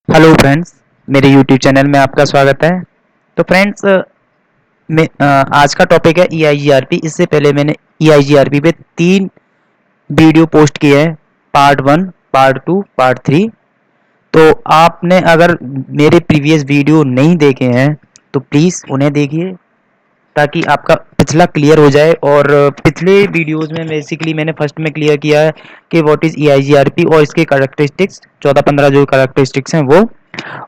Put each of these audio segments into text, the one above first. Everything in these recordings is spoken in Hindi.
हेलो फ्रेंड्स, मेरे यूट्यूब चैनल में आपका स्वागत है। तो फ्रेंड्स, आज का टॉपिक है ईआईजीआरपी। इससे पहले मैंने ईआईजीआरपी पे 3 वीडियो पोस्ट किए हैं, पार्ट 1, पार्ट 2, पार्ट 3। तो आपने अगर मेरे प्रीवियस वीडियो नहीं देखे हैं तो प्लीज़ उन्हें देखिए, ताकि आपका पिछला क्लियर हो जाए। और पिछले वीडियोस में बेसिकली मैंने फर्स्ट में क्लियर किया है कि व्हाट इज़ ईआईजीआरपी और इसके करैक्टरिस्टिक्स 14-15 जो करैक्टरिस्टिक्स हैं वो,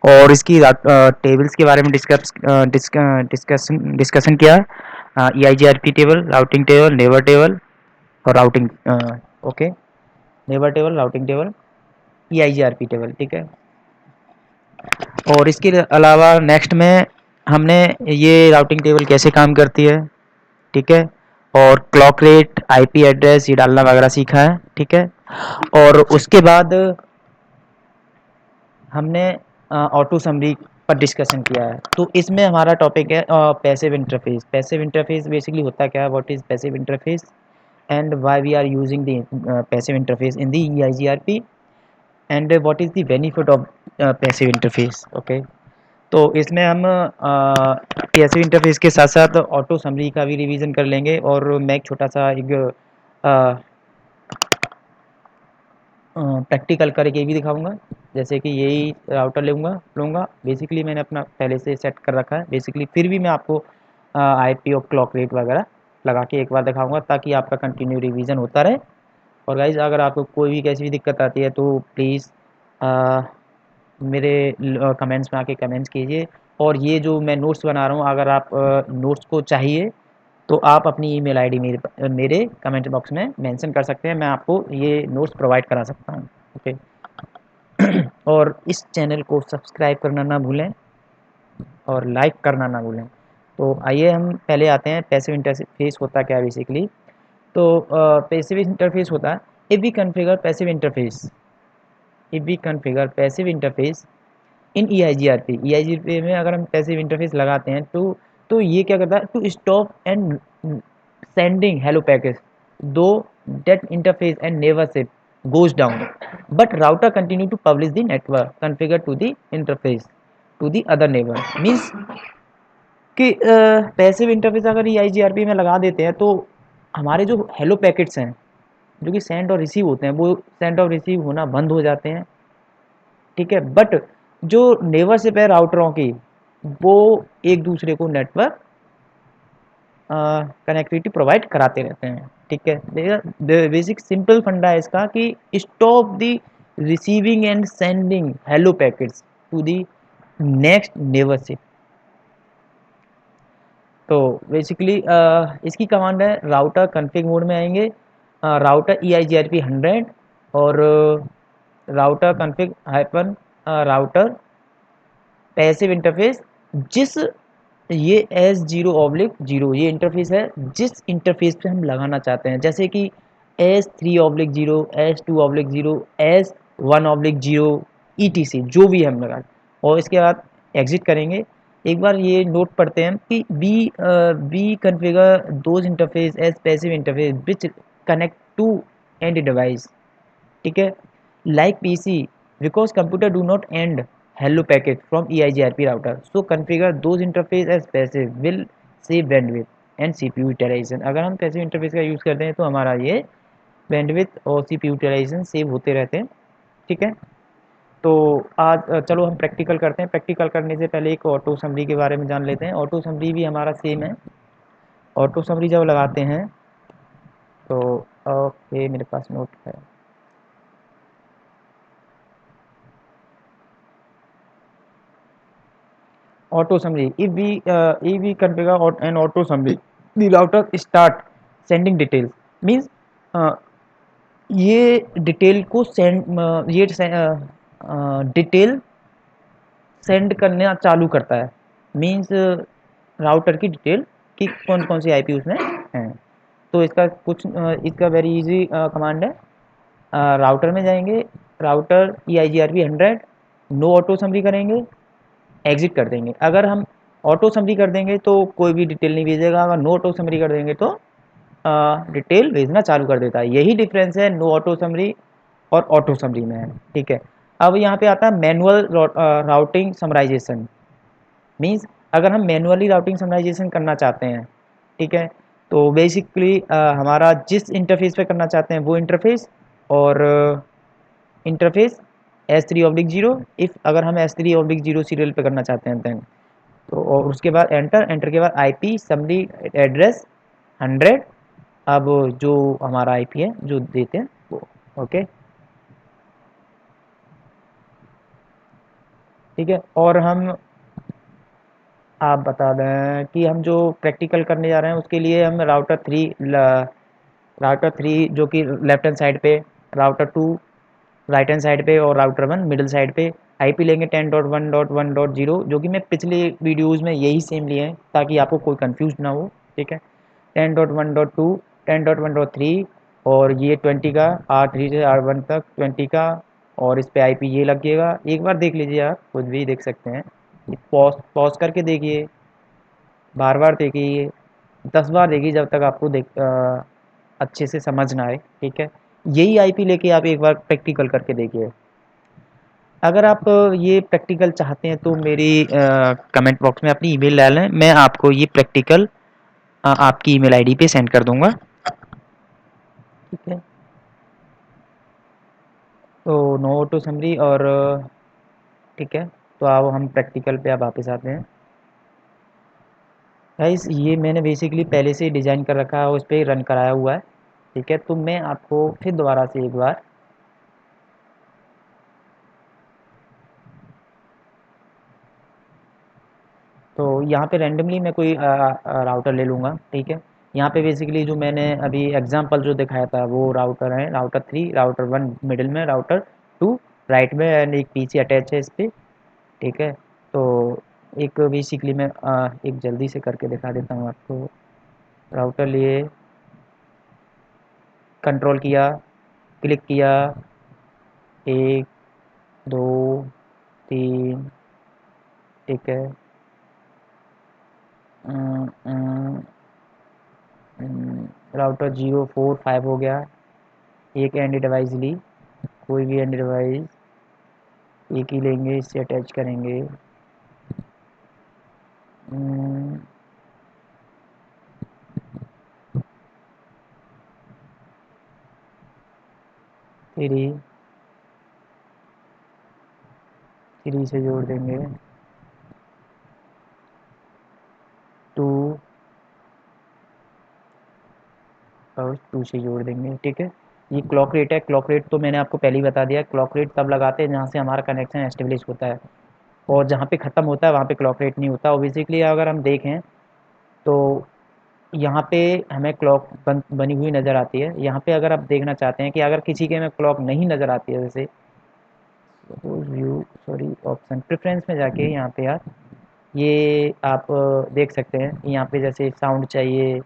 और इसकी टेबल्स के बारे में डिस्कशन किया है। EIGRP table, routing table, neighbour table और routing, okay, neighbour table, routing table, EIGRP table, ठीक है। और इसके अलावा नेक्स्ट में हमने ये राउटिंग टेबल कैसे काम करती है, ठीक है, और क्लॉक रेट, आईपी एड्रेस ये डालना वगैरह सीखा है, ठीक है। और उसके बाद हमने ऑटो समरी पर डिस्कशन किया है। तो इसमें हमारा टॉपिक है passive interface. Passive interface basically होता क्या है, what is passive interface and why we are using the passive interface in the EIGRP, and what is the benefit of passive interface, okay. तो इसमें हम पैसिव इंटरफेस के साथ साथ ऑटो समरी का भी रिवीजन कर लेंगे, और मैं एक छोटा सा एक प्रैक्टिकल करके भी दिखाऊंगा। जैसे कि यही राउटर लूँगा लूँगा बेसिकली मैंने अपना पहले से सेट कर रखा है बेसिकली, फिर भी मैं आपको आईपी और क्लॉक रेट वगैरह लगा के एक बार दिखाऊंगा, ताकि आपका कंटिन्यू रिवीजन होता रहे। और गाइज, अगर आपको कोई भी कैसी भी दिक्कत आती है तो प्लीज़ मेरे कमेंट्स में आके कमेंट्स कीजिए। और ये जो मैं नोट्स बना रहा हूँ, अगर आप नोट्स को चाहिए तो आप अपनी ईमेल आईडी मेरे मेरे कमेंट बॉक्स में मेंशन कर सकते हैं, मैं आपको ये नोट्स प्रोवाइड करा सकता हूँ, ओके। और इस चैनल को सब्सक्राइब करना ना भूलें और लाइक करना ना भूलें। तो आइए हम पहले आते हैं पैसिव इंटरफेस होता क्या है बेसिकली। तो पैसिव इंटरफेस होता है, if we configure passive interface, if we configure passive interface in EIGRP, EIGRP में अगर हम पैसिव इंटरफेस लगाते हैं तो ये क्या करता है, to stop and sending hello package, though that interface and never ship goes down, but router continue to publish the network configured to the interface to the other neighbor। means कि पैसिव इंटरफेस अगर ये आईजीआरपी में लगा देते हैं तो हमारे जो हेलो पैकेट्स हैं जो कि सेंड और रिसीव होते हैं वो सेंड और रिसीव होना बंद हो जाते हैं, ठीक है। बट जो नेबरशिप है राउटरों की, वो एक दूसरे को नेटवर्क कनेक्टिविटी प्रोवाइड कराते रहते हैं, ठीक है। बेसिक सिंपल फंडा है इसका कि stop the receiving and sending hello packets to the next neighbourship. तो बेसिकली इसकी कमांड है, राउटर कन्फिग मोड में आएंगे, router E I G R P 100, और router config hyphen router passive interface, जिस ये एस जीरो ऑब्लिक जीरो ये इंटरफेस है जिस इंटरफेस पे हम लगाना चाहते हैं, जैसे कि S three oblique zero, S two oblique zero, S one oblique zero, E T C जो भी हम लगा। और इसके बाद एग्जिट करेंगे। एक बार ये नोट पढ़ते हैं कि be configure those interface as passive interface which connect to end device, ठीक है, like PC, because computer do not and hello packet from EIGRP router, so configure those interface as passive will save bandwidth and CPU utilization। अगर हम पैसिव इंटरफेस का यूज़ करते हैं तो हमारा ये बैंडविथ और CPU यूटिलाइजेशन सेव होते रहते हैं, ठीक है। तो आज चलो हम प्रैक्टिकल करते हैं। प्रैक्टिकल करने से पहले एक ऑटो समरी के बारे में जान लेते हैं। ऑटो समरी भी हमारा सेम है। ऑटो समरी जब लगाते हैं तो ओके, मेरे पास नोट है। auto summary, if we configure an auto summary, the router start sending details, means ये डिटेल को सेंड ये डिटेल सेंड करना चालू करता है। मीन्स राउटर की डिटेल कि कौन कौन सी आईपी उसमें हैं। तो इसका कुछ इसका वेरी इजी कमांड है। राउटर में जाएंगे, router E I G R P 100, no auto summary करेंगे, एग्जिट कर देंगे। अगर हम ऑटो समरी कर देंगे तो कोई भी डिटेल नहीं भेजेगा, अगर नो ऑटो समरी कर देंगे तो डिटेल भेजना चालू कर देता है। यही डिफरेंस है नो ऑटो समरी और ऑटो समरी में है, ठीक है। अब यहाँ पे आता है मैनुअल राउटिंग समराइजेशन। मीन्स अगर हम मैनुअली राउटिंग समराइजेशन करना चाहते हैं, ठीक है, तो बेसिकली हमारा जिस इंटरफेस पे करना चाहते हैं वो इंटरफेस, और इंटरफेस S3/0, इफ़ अगर हम S3/0 सीरियल पे करना चाहते हैं देन, तो और उसके बाद एंटर, एंटर के बाद आईपी समरी एड्रेस 100, अब जो हमारा आईपी है जो देते हैं वो, ओके, ठीक है। और हम आप बता दें कि हम जो प्रैक्टिकल करने जा रहे हैं उसके लिए हम राउटर 3 जो कि लेफ्ट हैंड साइड पे, राउटर 2 राइट हैंड साइड पे, और राउटर 1 मिडिल साइड पे आईपी लेंगे 10.1.1.0, जो कि मैं पिछले वीडियोस में यही सेम लिए हैं ताकि आपको कोई कंफ्यूज ना हो, ठीक है। 10.1.2, 10.1.3, और ये 20 का, R3 से R1 तक 20 का, और इस पे आईपी ये लगेगा। एक बार देख लीजिए, आप खुद भी देख सकते हैं, पॉज पॉज करके देखिए, बार बार देखिए, 10 बार देखिए जब तक आपको अच्छे से समझ ना आए, ठीक है। यही आईपी लेके आप एक बार प्रैक्टिकल करके देखिए। अगर आप ये प्रैक्टिकल चाहते हैं तो मेरी कमेंट बॉक्स में अपनी ईमेल डालें, मैं आपको ये प्रैक्टिकल आपकी ईमेल आईडी पे सेंड कर दूंगा, ठीक है। तो नो टू समरी, और ठीक है, तो अब हम प्रैक्टिकल पे अब वापस आते हैं। गाइस ये मैंने बेसिकली पहले से ही डिज़ाइन कर रखा है, उस पर रन कराया हुआ है, ठीक है। तो मैं आपको फिर दोबारा से एक बार, तो यहाँ पे रैंडमली मैं कोई राउटर ले लूँगा, ठीक है। यहाँ पे बेसिकली जो मैंने अभी एग्जांपल जो दिखाया था वो राउटर है, राउटर 3, राउटर 1 मिडिल में, राउटर 2 राइट में, एंड एक पीसी अटैच है इस पर, ठीक है। तो एक बेसिकली मैं एक जल्दी से करके दिखा देता हूँ आपको। राउटर लिए, कंट्रोल किया, क्लिक किया, 1 2 3, ठीक है। अम, अम, राउटर 0 4 5 हो गया। एक एंड डिवाइस ली, कोई भी एंड डिवाइस एक ही लेंगे, इससे अटैच करेंगे। अम, 3 से जोड़ देंगे, 2 और 2 से जोड़ देंगे, ठीक है। ये क्लॉक रेट है, क्लॉक रेट तो मैंने आपको पहले ही बता दिया, क्लॉक रेट तब लगाते हैं जहाँ से हमारा कनेक्शन एस्टेब्लिश होता है, और जहाँ पे ख़त्म होता है वहाँ पे क्लॉक रेट नहीं होता। और बेसिकली अगर हम देखें तो यहाँ पे हमें क्लॉक बनी हुई नज़र आती है। यहाँ पे अगर आप देखना चाहते हैं कि अगर किसी के में क्लॉक नहीं नज़र आती है, जैसे suppose view, sorry, option preference में जाके यहाँ पे आप ये आप देख सकते हैं, यहाँ पे जैसे साउंड चाहिए,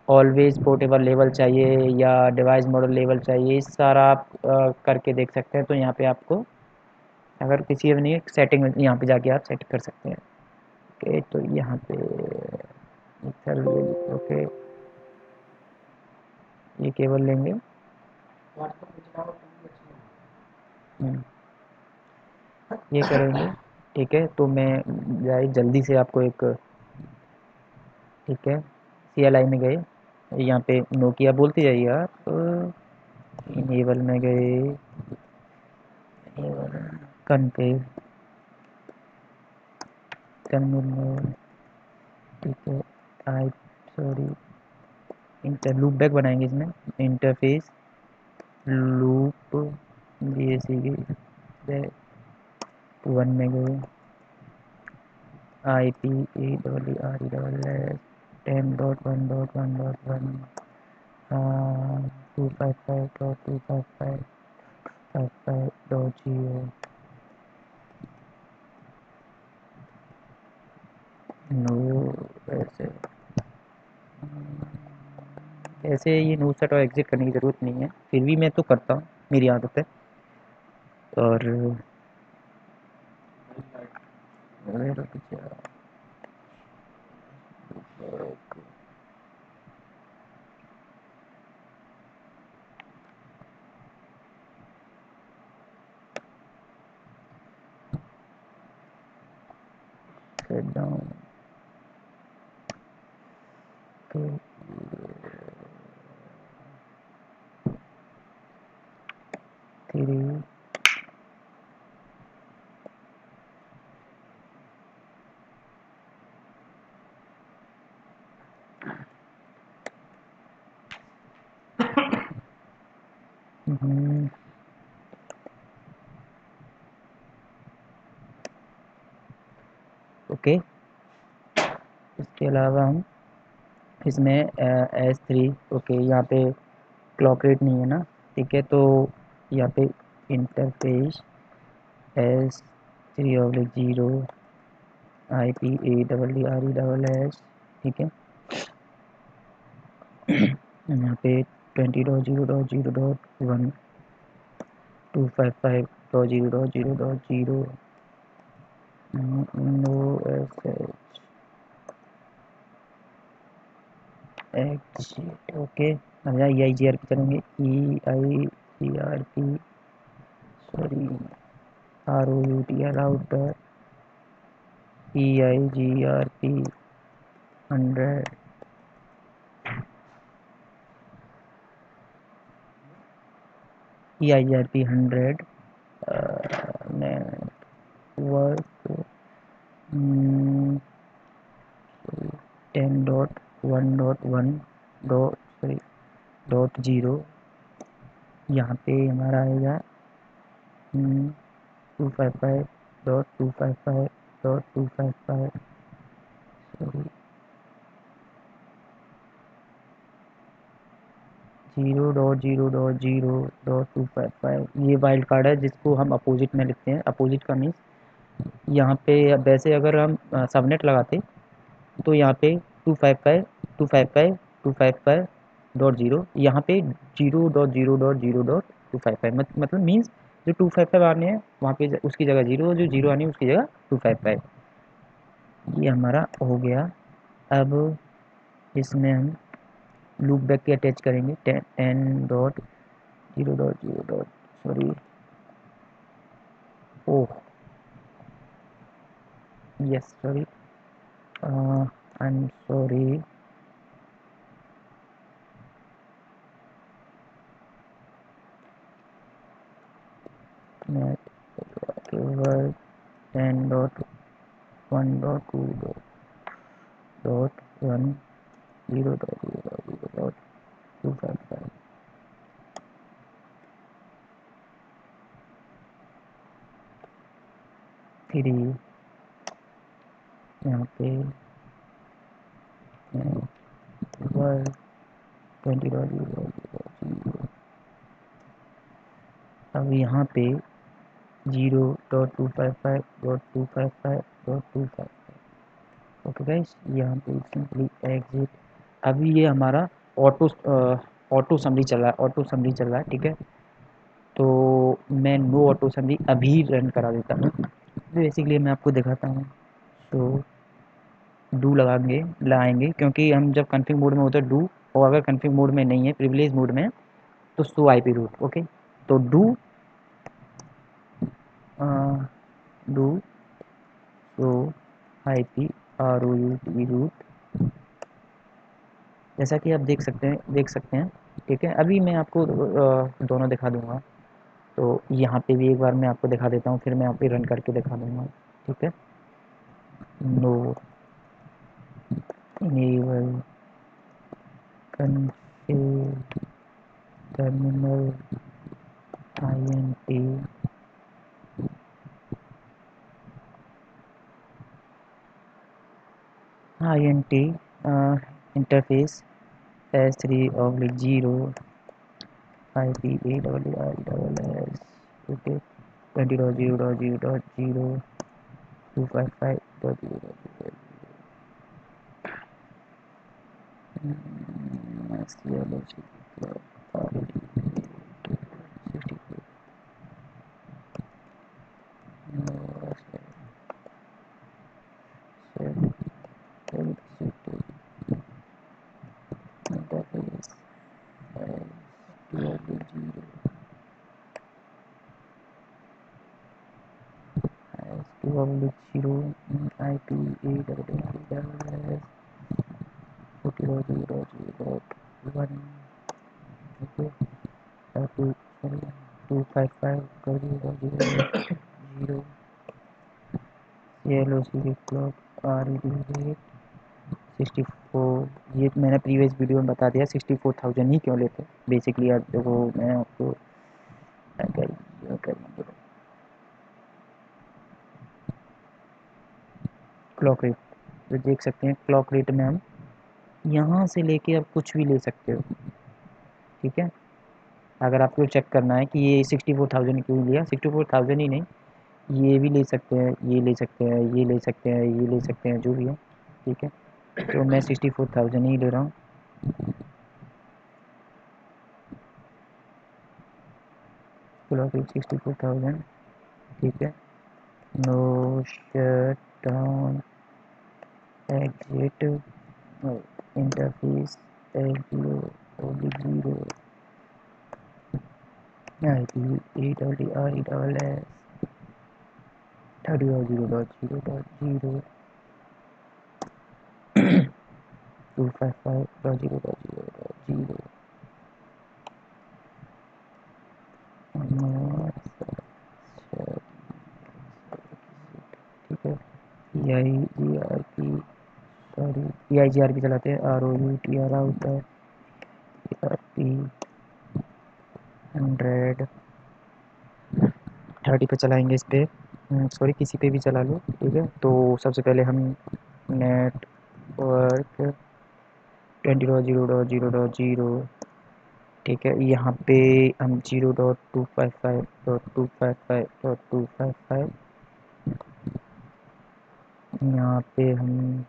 ऑलवेज पोर्टेबल लेवल चाहिए, या डिवाइस मॉडल लेवल चाहिए, इस सारा आप करके देख सकते हैं। तो यहाँ पे आपको अगर किसी अपनी सेटिंग में यहाँ पे जाके आप सेट कर सकते हैं, ओके। तो यहाँ पे ओके, ये केबल लेंगे, हम्म, ये करेंगे, ठीक है। तो मैं जाए जल्दी से आपको एक, ठीक है, CLI में गए, यहाँ पे नोकिया बोलते जाइए आप, इनेबल में गए, कनकेव टर्मिनल, ठीक है, आई सॉरी, इंटर लूप बैक बनाएंगे इसमें, इंटरफेस लूप BAC 1 में गए, IPARERS 10.1.1.1, 255.255.0, नो, ऐसे ऐसे ये नो सेट और एग्जिट करने की ज़रूरत नहीं है, फिर भी मैं तो करता हूँ, मेरी आदत है। और सेट डाउन तो थ्री ओके। इसके अलावा हम इसमें S3 ओके, यहाँ पे क्लॉक रेट नहीं है ना, ठीक है, तो यहाँ पे इंटरफेस S3/0 IPAEERESS, ठीक है। यहाँ पे 20.0.0.1 255.0.0.0 नो एग्जिट ओके। अब यहाँ EIGRP करेंगे, EIGRP sorry ROUT router EIGRP 100 EIGRP 100 network 10.1.1 dot zero, यहाँ पे हमारा आएगा 255.255.255 सॉरी 0.0.0.255। ये वाइल्ड कार्ड है जिसको हम अपोजिट में लिखते हैं। अपोजिट का मीन्स यहाँ पे वैसे अगर हम सबनेट लगाते तो यहाँ पे 255 255 255 डॉट जीरो, यहाँ पे 0.0.0.255 मतलब मीन्स जो 255 आने हैं वहाँ पे उसकी जगह जीरो, जो जीरो आने हैं उसकी जगह 255। ये हमारा हो गया। अब इसमें हम लूप बैक के अटैच करेंगे 10.0.0. Sorry oh yes sorry I am sorry केवल 10.1.2.1.0.0.255 थ्री यहाँ पे 20.0.0.0। अब यहाँ पे 0.255.255.255 ओके गाइस, यहाँ पे सिंपली एग्जिट। अभी ये हमारा ऑटो ऑटो समरी चल रहा है, ऑटो समरी चल रहा है, ठीक है। तो मैं नो ऑटो समरी अभी रन करा देता हूँ, बेसिकली मैं आपको दिखाता हूँ। तो डू लगाएंगे क्योंकि हम जब कन्फिग मोड में होते हैं डू, और अगर कन्फिग मोड में नहीं है, प्रिविलेज मोड में है, तो शो IP रूट ओके। तो डू शो IP ROUT, जैसा कि आप देख सकते हैं, ठीक है। अभी मैं आपको दोनों दिखा दूंगा, तो यहाँ पे भी एक बार मैं आपको दिखा देता हूँ, फिर मैं आप पे रन करके दिखा दूंगा, ठीक है। No enable config terminal INT interface S3/0 IPAEERESS okay 20.0.0.0 0 IP 8 40 ठीक है, 255 येलो सी क्लॉक RED 64। ये मैंने प्रीवियस वीडियो में बता दिया 64,000 ही क्यों लेते हैं बेसिकली। आप देखो मैं आपको क्लॉक रेट तो देख सकते हैं। क्लॉक रेट में हम यहाँ से लेके आप कुछ भी ले सकते हो, ठीक है। अगर आपको चेक करना है कि ये 64,000 क्यों लिया, 64,000 ही नहीं, ये भी ले सकते हैं, ये ले सकते हैं, ये ले सकते हैं, ये ले सकते हैं, जो भी है, ठीक है। तो मैं 64,000 ही ले रहा हूँ। क्लॉक रेट 64,000, ठीक है। No shutdown exit interface एलो ओब्लिक 0 IP 8RESS 30.0.0.0 255.0.0.0 ठीक है। EIGRP, सॉरी EIGRP चलाते हैं, ROUTR आउट है, ERP 100 30 पे चलाएंगे इस पे, सॉरी किसी पे भी चला लो, ठीक है। तो सबसे पहले हम नेटवर्क 20.0.0.0, ठीक है। यहाँ पे हम 0.255.255.255, यहाँ पे हम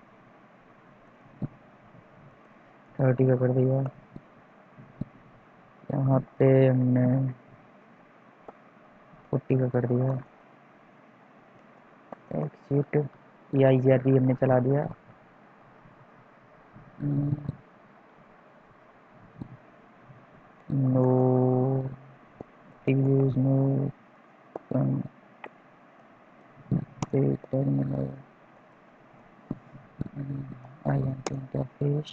30 का कर दिया, यहाँ पे हमने 40 का कर दिया, एक्सिट EIGRP हमने चला दिया। No reviews, no terminal INT interface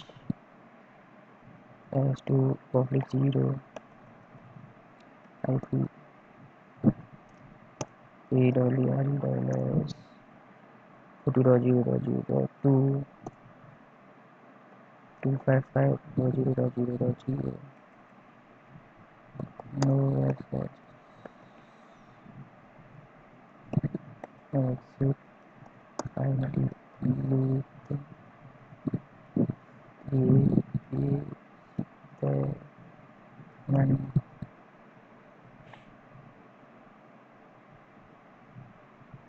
as to public 0 IP AWRES 40.0.0.2 255.0.0.0 no access exit INT loop the man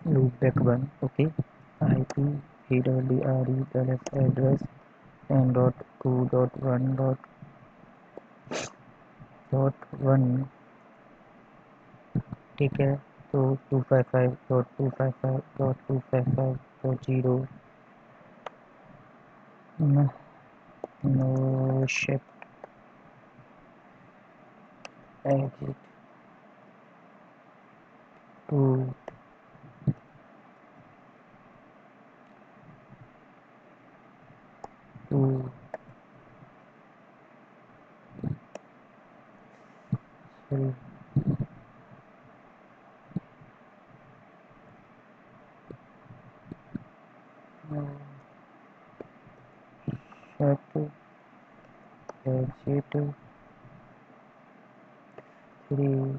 loopback 1, okay। IP AWRES address n.2.1.1, ठीक है। तो 255.255.255.0 no shift exit 2 2 sorry shift exit 3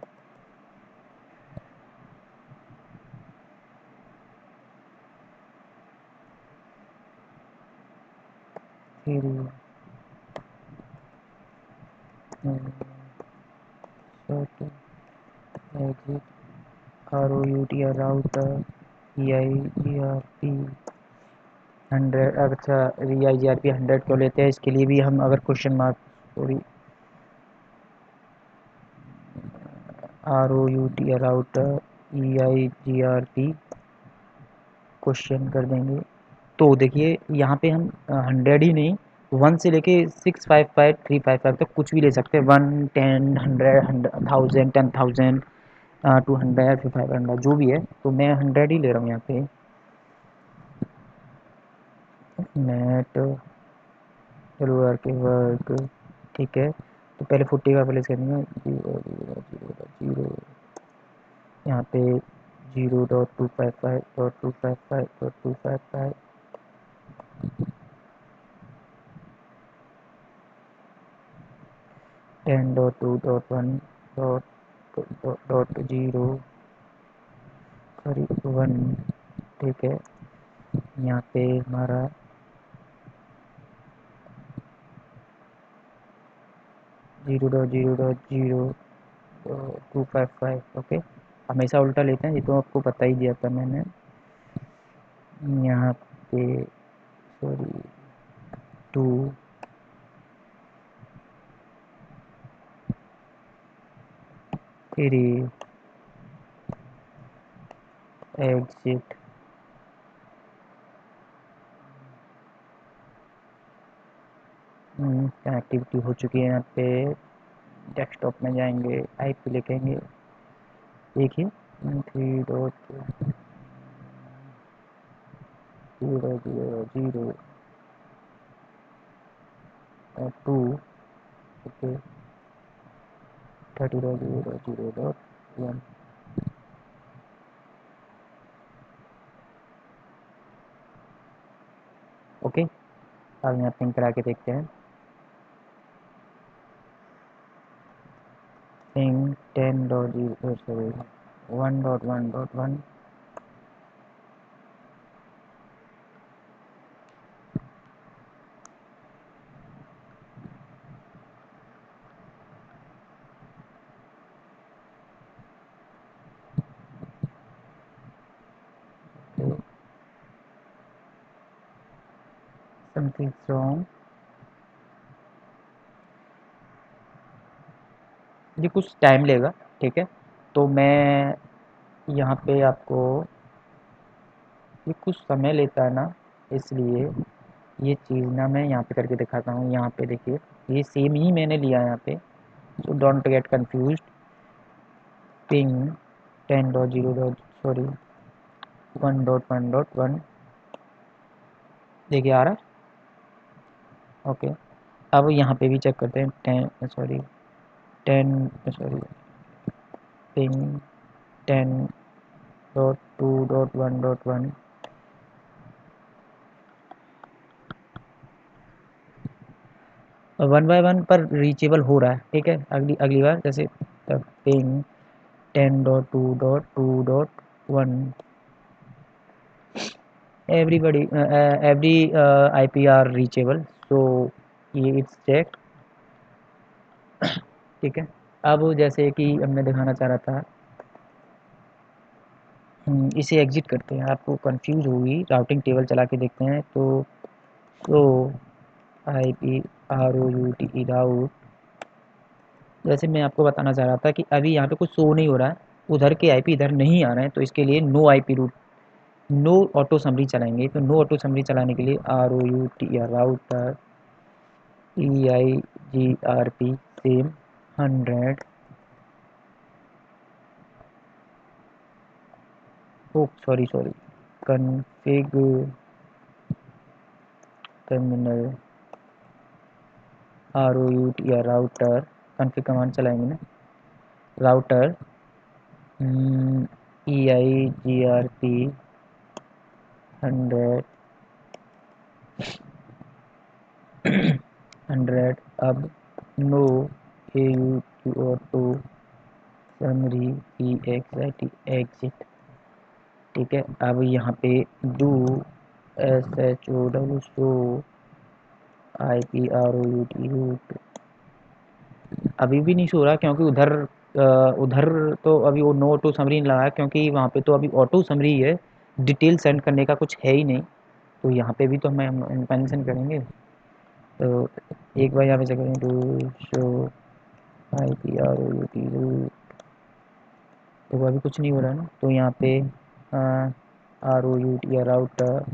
3 shift exit ROUTR router EIGRP 100। अच्छा EIGRP 100 क्यों लेते हैं, इसके लिए भी हम अगर question mark, sorry ROUTR router EIGRP question कर देंगे। तो देखिए यहाँ पे हम 100 ही नहीं, 1 से लेके 655 355 तक कुछ भी ले सकते हैं, 1 10 100 1000 10,000 हाँ 200 फिर 500 जो भी है, तो मैं 100 ही ले रहा हूँ यहाँ पे। नेट चलो वर्क वर्क, ठीक है। तो पहले 40 का प्लेस करेंगे, 0 0 0 0, यहाँ पे 0.255.255.255, 10.2.1.0 सॉरी 1, ठीक है। यहाँ पे हमारा 0.0.0255, ओके। हमेशा उल्टा लेते हैं, ये तो आपको पता ही दिया था मैंने। यहाँ पे सॉरी 2, 3 एग्जिट, कनेक्टिविटी हो चुकी है। यहाँ पे डेस्कटॉप में जाएंगे, IP लिखेंगे, देखिए 3.0.0.0.2, ओके, 30.0.0.1, ओके। अब यहाँ पिंग करा के देखते हैं। पिंग 10.0 सॉरी 1.1.1, समथिंग रॉन्ग, ये कुछ टाइम लेगा, ठीक है। तो मैं यहाँ पे आपको, ये कुछ समय लेता है ना, इसलिए ये चीज़ ना मैं यहाँ पे करके दिखाता हूँ। यहाँ पे देखिए, ये सेम ही मैंने लिया है यहाँ पे, so don't get confused. Ping 10.0 sorry 1.1.1, देखिए आ रहा है, ओके। अब यहाँ पे भी चेक करते हैं, 10 सॉरी पिंग 10.2.1.1, 1 बाय 1 पर रीचेबल हो रहा है, ठीक है। अगली अगली बार जैसे ping 10.2.2.1, everybody every IP are reachable, so ये इट्स चेक, ठीक है। अब जैसे कि अब मैं दिखाना चाह रहा था, इसे एग्जिट करते हैं, आपको कंफ्यूज होगी, राउटिंग टेबल चला के देखते हैं। तो IP ROUT राउट, जैसे मैं आपको बताना चाह रहा था कि अभी यहाँ पे कुछ शो नहीं हो रहा है, उधर के IP इधर नहीं आ रहे हैं, तो इसके लिए no IP route, no auto summary चलाएंगे। तो नो ऑटो समरी चलाने के लिए ROUT या router EIGRP same 100, oh sorry sorry config terminal ROUT या राउटर, कन्फिग कमांड चलाएंगे ना, राउटर EIGRP 100 100, अब no AUTO summary EXIT exit, ठीक है। अब यहाँ पे do SHOW show IPROUT route, अभी भी नहीं सो रहा क्योंकि उधर तो अभी वो नो ऑटो समरी नहीं लगा है, क्योंकि वहाँ पे तो अभी ऑटो समरी है, डिटेल सेंड करने का कुछ है ही नहीं। तो यहाँ पे भी तो हम मेंशन करेंगे। तो एक बार यहाँ पे चेक करें, टू शो IPROUT रूट, तो अभी कुछ नहीं हो रहा है ना। तो यहाँ पे ROUT या router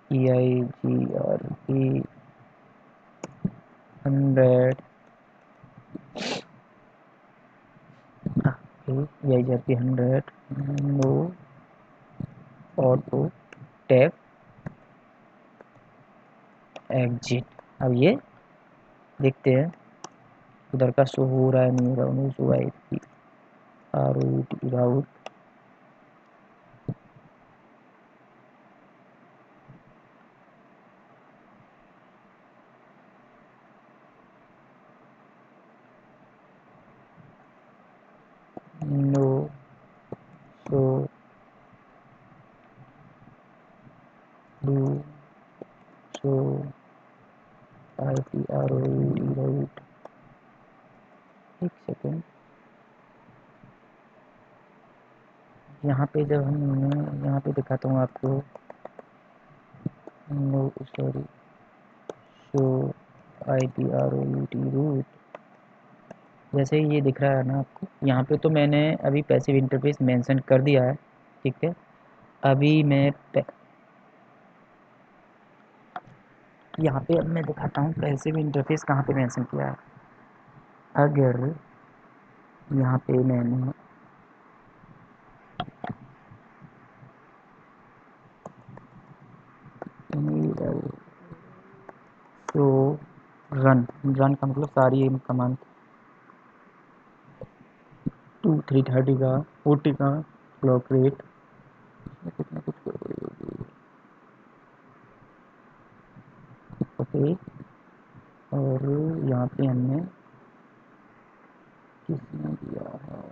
EIGRP 100, EIGRP 100 no auto tab exit. अब ये देखते हैं उधर का शो हो रहा है नहीं हो रहा, no show IP route no show do show IP route. एक सेकेंड, यहाँ पे जब हम यहाँ पे दिखाता हूँ आपको, नो सॉरी शो रूट। जैसे ही ये दिख रहा है ना आपको, यहाँ पे तो मैंने अभी पैसिव इंटरफेस मेंशन कर दिया है, ठीक है। अभी मैं यहाँ पे अब मैं दिखाता हूँ पैसिव इंटरफेस कहाँ पे मेंशन किया है। अगर यहाँ पे मैंने तो रन रन का मतलब सारी कमांड 2 3 30 का 40 का क्लॉक रेट कुछ ना कुछ गड़बड़ी होगी। ओके, और यहाँ पे हमने किसने दिया है,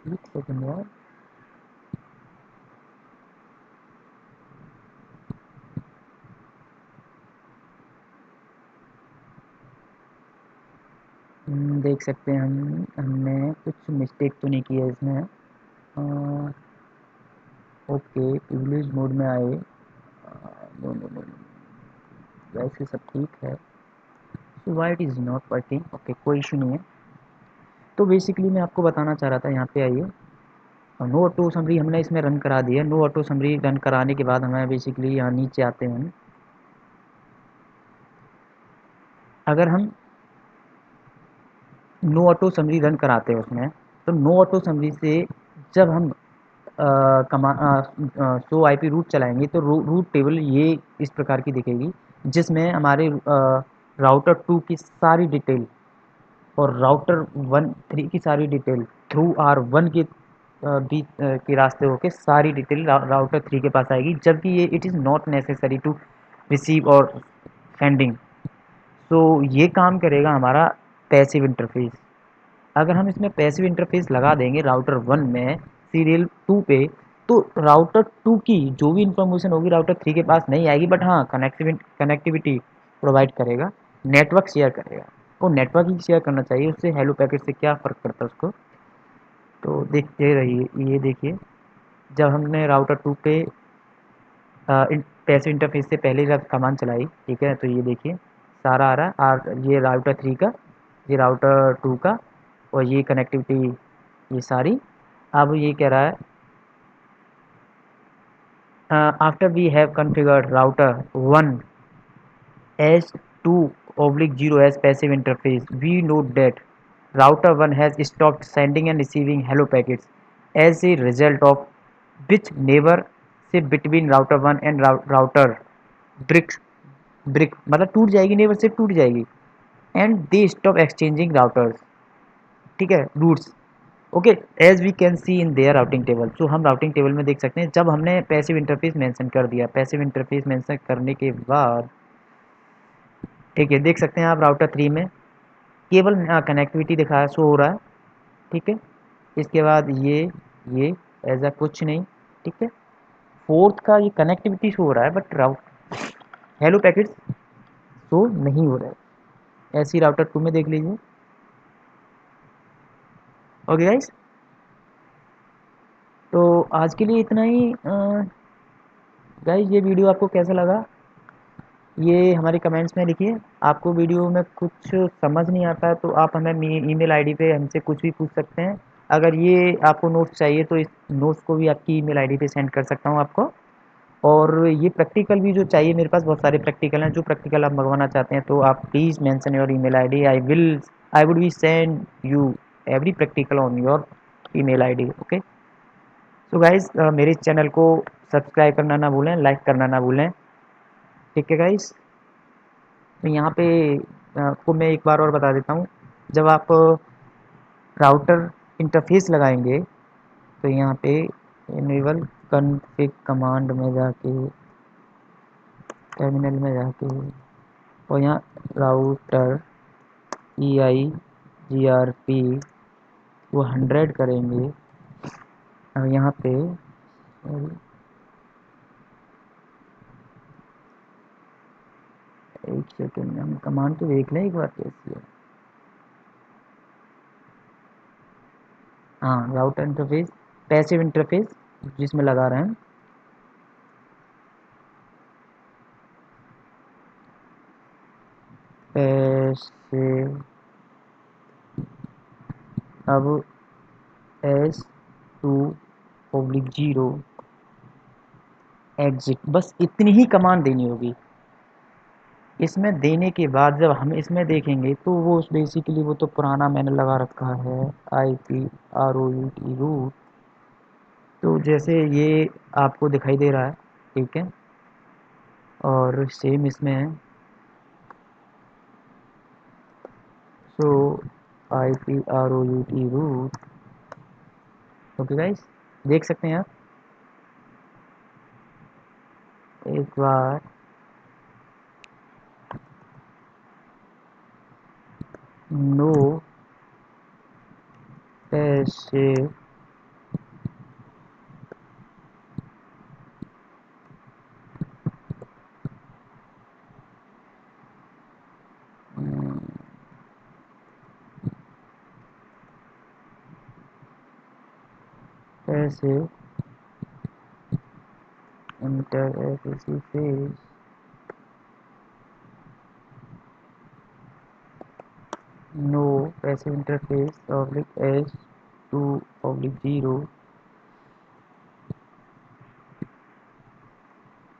एक सेकंड यार। देख सकते हैं हमने कुछ मिस्टेक तो नहीं किया इसमें। ओके, प्रिविलेज मोड में आए, नो नो नो, वैसे सब ठीक है। So why it is not working, okay कोई इशू नहीं है। तो बेसिकली मैं आपको बताना चाह रहा था, यहाँ पे आइए, नो ऑटो समरी हमने इसमें रन करा दिया। नो ऑटो समरी रन कराने के बाद हमें बेसिकली यहाँ नीचे आते हैं। अगर हम नो ऑटो समरी रन कराते हैं उसमें, तो नो ऑटो समरी से जब हम शो IP रूट चलाएंगे तो रूट टेबल ये इस प्रकार की दिखेगी, जिसमें हमारे राउटर 2 की सारी डिटेल और राउटर 1 3 की सारी डिटेल थ्रू R1 के बीच के रास्ते होके सारी डिटेल राउटर 3 के पास आएगी, जबकि ये it is not necessary to receive और सेंडिंग। तो ये काम करेगा हमारा पैसिव इंटरफेस। अगर हम इसमें पैसिव इंटरफेस लगा देंगे राउटर 1 में सीरियल 2 पे, तो राउटर 2 की जो भी इंफॉर्मेशन होगी राउटर 3 के पास नहीं आएगी, बट हाँ कनेक्टिविटी प्रोवाइड करेगा, नेटवर्क शेयर करेगा। वो नेटवर्क ही शेयर करना चाहिए, उससे हेलो पैकेट से क्या फ़र्क पड़ता है उसको। तो देखते रहिए, ये देखिए जब हमने राउटर 2 पे पैसिव इंटरफेस से पहले जब कमांड चलाई, ठीक है, तो ये देखिए सारा आ रहा है, और ये राउटर 3 का, ये राउटर 2 का, और ये कनेक्टिविटी ये सारी। अब ये कह रहा है after we have configured router 1 as 2/0 as passive interface, we note that router 1 has stopped sending and receiving hello packets as a result of which never से between router 1 and router brick brick मतलब टूट जाएगी, नेबर से टूट जाएगी, and they stop exchanging routers, ठीक है, routes. Okay, as we can see in their routing table. So हम राउटिंग टेबल में देख सकते हैं जब हमने पैसिव इंटरफेस मेंशन कर दिया, पैसिव इंटरफेस मेंशन करने के बाद, ठीक है, देख सकते हैं आप राउटर 3 में केवल कनेक्टिविटी दिखा शो हो रहा है, ठीक है। इसके बाद ये ऐसा कुछ नहीं, ठीक है। फोर्थ का ये कनेक्टिविटी शो हो रहा है but route hello packets show नहीं हो रहा है। ऐसी राउटर 2 में देख लीजिए। ओके गाइस, तो आज के लिए इतना ही। गाइस ये वीडियो आपको कैसा लगा ये हमारे कमेंट्स में लिखिए। आपको वीडियो में कुछ समझ नहीं आता है तो आप हमें ईमेल आईडी पे हमसे कुछ भी पूछ सकते हैं। अगर ये आपको नोट्स चाहिए तो इस नोट्स को भी आपकी ईमेल आईडी पे सेंड कर सकता हूँ आपको। और ये प्रैक्टिकल भी जो चाहिए, मेरे पास बहुत सारे प्रैक्टिकल हैं, जो प्रैक्टिकल आप मंगवाना चाहते हैं तो आप please mention your email ID. I would be send you every practical on your email ID. Okay, so guys मेरे चैनल को सब्सक्राइब करना ना भूलें, लाइक करना ना भूलें, ठीक है गाइज। तो यहाँ पे आपको मैं एक बार और बता देता हूँ। जब आप राउटर इंटरफेस लगाएंगे तो यहाँ पे इनेबल कॉन्फ़िग कमांड में जाके, टर्मिनल में जाके, और यहाँ राउटर EIGRP वो 100 करेंगे। अब यहाँ पे एक सेकेंड, हम कमांड तो देख लें एक बार कैसी है। हाँ, राउटर इंटरफेस, पैसिव इंटरफेस जिसमें लगा रहे हैं। पैसिव, अब S2/0 एग्जिट, बस इतनी ही कमांड देनी होगी। इसमें देने के बाद जब हम इसमें देखेंगे तो वो बेसिकली वो तो पुराना मैंने लगा रखा है, IP ROUT रूट। तो जैसे ये आपको दिखाई दे रहा है, ठीक है, और सेम इसमें है। So IP ROUT route, okay guys, देख सकते हैं आप एक बार। No passive passive interface, no passive interface oblique S2/0।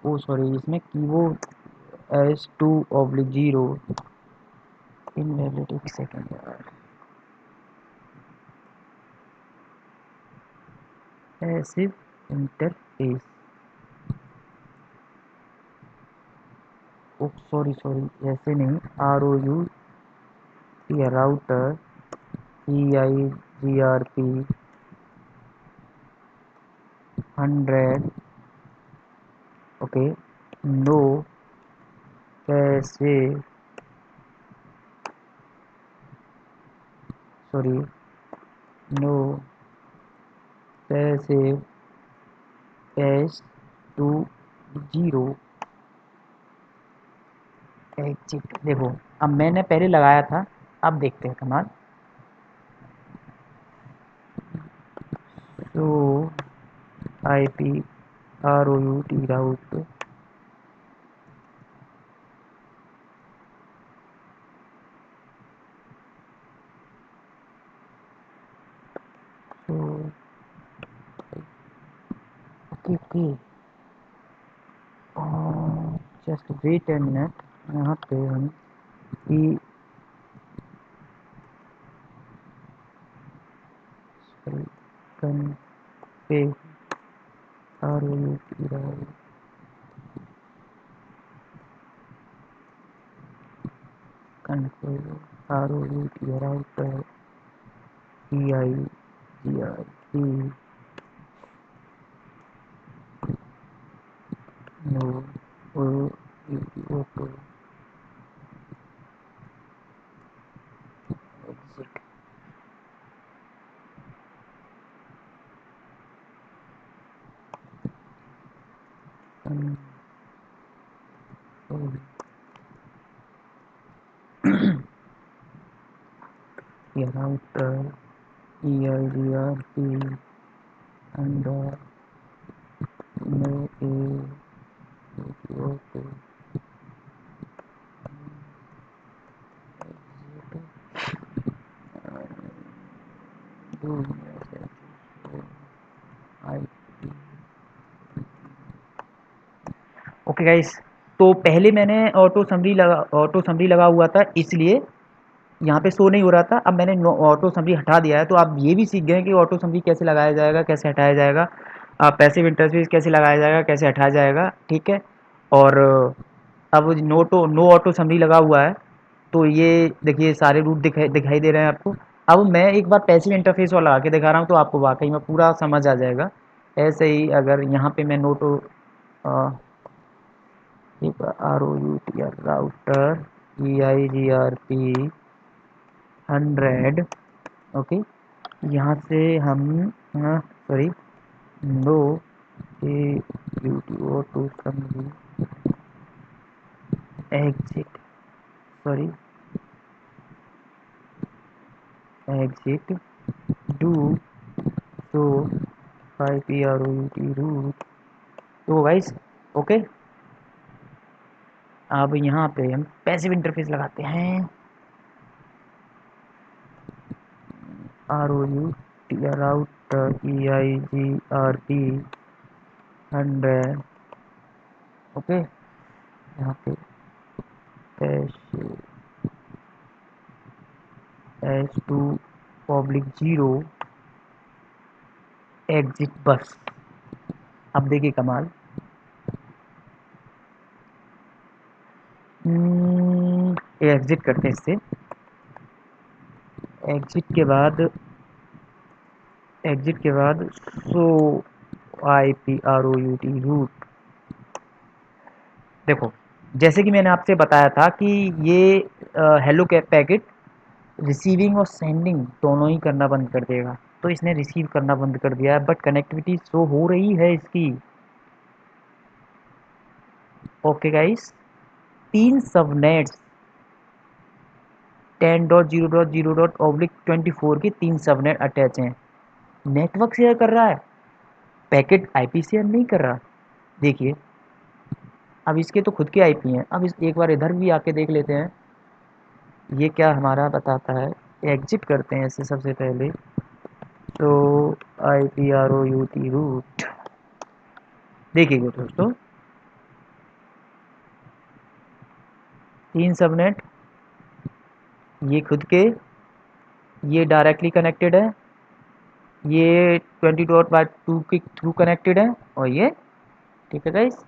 Oh sorry, इसमें कीबोर्ड S2/0 इनवैलिड, एक सेकेंड यार। Passive interface, oh sorry sorry, ऐसे नहीं, ROU router EIGRP 100, okay. No passive, sorry, no passive S2/0 exit. देखो, अब मैंने पहले लगाया था, अब देखते हैं कमांड। तो IP ROUT राउट, तो okay okay, just wait a minute. यहाँ पे हम ई config ROUT route, config ROUT router EIGRP नो OUT exit. Router EIGRP under no okay guys, तो पहले मैंने ऑटो समरी लगा हुआ था, इसलिए यहाँ पे शो नहीं हो रहा था। अब मैंने ऑटो समरी हटा दिया है, तो आप ये भी सीख गए कि ऑटो समरी कैसे लगाया जाएगा, कैसे हटाया जाएगा, पैसिव इंटरफेस कैसे लगाया जाएगा, कैसे हटाया जाएगा, ठीक है। और अब नो ऑटो समरी लगा हुआ है, तो ये देखिए सारे रूट दिखाई दे रहे हैं आपको। अब मैं एक बार पैसिव इंटरफेस वाला लगा के दिखा रहा हूँ, तो आपको वाकई में पूरा समझ आ जाएगा। ऐसे ही अगर यहाँ पे मैं नोटो ROUTR राउटर EIGRP 100, ओके। यहाँ से हम sorry no UTO to summary exit sorry exit do so PROUT route. तो गाइस ओके, अब यहाँ पे हम पैसिव इंटरफेस लगाते हैं ROUTR राउटर EIGRP 100, ओके। यहाँ पे S2 पब्लिक 0 एग्जिट बस। अब देखिए कमाल, एग्जिट करते हैं इससे। एग्जिट के बाद सो IPROUT रूट। देखो, जैसे कि मैंने आपसे बताया था कि ये हेलो कैप पैकेट रिसीविंग और सेंडिंग दोनों ही करना बंद कर देगा। तो इसने रिसीव करना बंद कर दिया है, बट कनेक्टिविटी शो हो रही है इसकी। ओके गाइस, 3 सबनेट्स 10.0.0.24 की 3 सबनेट अटैच हैं। नेटवर्क शेयर कर रहा है, पैकेट आईपी शेयर नहीं कर रहा। देखिए, अब इसके तो खुद के आईपी हैं। अब इस एक बार इधर भी आके देख लेते हैं ये क्या हमारा बताता है। एग्जिट करते हैं इससे सबसे पहले, तो IPROUT रूट। देखिएगा दोस्तों, 3 सबनेट, ये खुद के, ये डायरेक्टली कनेक्टेड है, ये 20.2 के थ्रू कनेक्टेड है, और ये, ठीक है गाइस।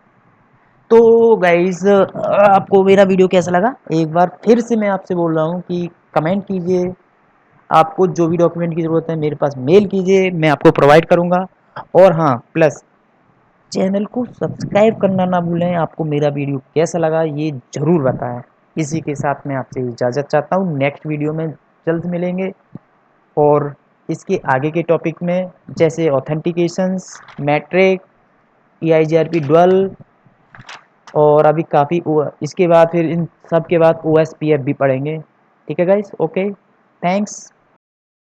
तो गाइस आपको मेरा वीडियो कैसा लगा, एक बार फिर से मैं आपसे बोल रहा हूँ कि कमेंट कीजिए। आपको जो भी डॉक्यूमेंट की ज़रूरत है मेरे पास मेल कीजिए, मैं आपको प्रोवाइड करूँगा। और हाँ, प्लस चैनल को सब्सक्राइब करना ना भूलें। आपको मेरा वीडियो कैसा लगा ये ज़रूर बताएं। इसी के साथ मैं आपसे इजाज़त चाहता हूँ, नेक्स्ट वीडियो में जल्द मिलेंगे। और इसके आगे के टॉपिक में, जैसे ऑथेंटिकेशंस, मैट्रिक, EIGRP डुअल, और अभी काफ़ी इसके बाद फिर इन सब के बाद OSPF भी पढ़ेंगे। ठीक है गाइस, ओके, थैंक्स।